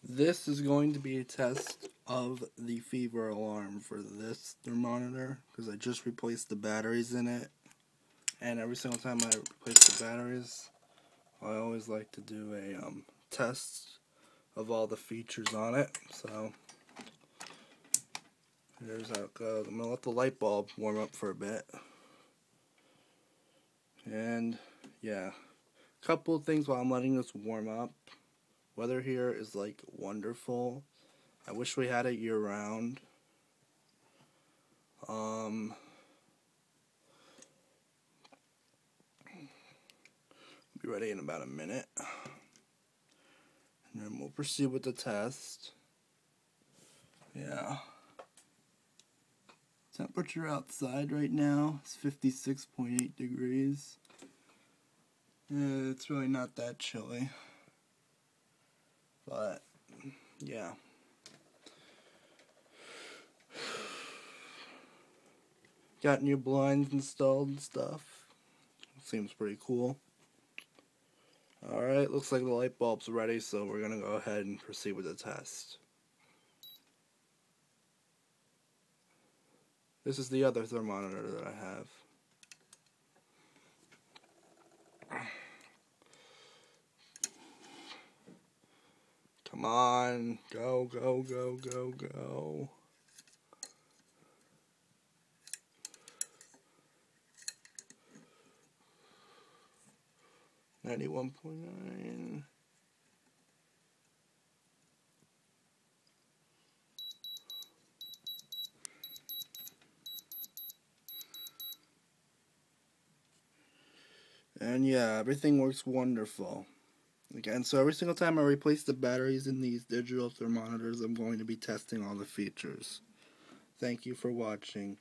This is going to be a test of the fever alarm for this thermometer because I just replaced the batteries in it, and every single time I replace the batteries I always like to do a test of all the features on it. So here's how it goes. I'm going to let the light bulb warm up for a bit, and yeah, a couple of things while I'm letting this warm up. Weather here is like wonderful. I wish we had it year round. Be ready in about a minute. And then we'll proceed with the test. Yeah. Temperature outside right now is 56.8 degrees. It's really not that chilly. But, yeah. Got new blinds installed and stuff. Seems pretty cool. Alright, looks like the light bulb's ready, so we're gonna go ahead and proceed with the test. This is the other thermometer that I have. Come on, go, go, go, go, go. $91.9. And yeah, everything works wonderful. Again, so every single time I replace the batteries in these digital thermometers, I'm going to be testing all the features. Thank you for watching.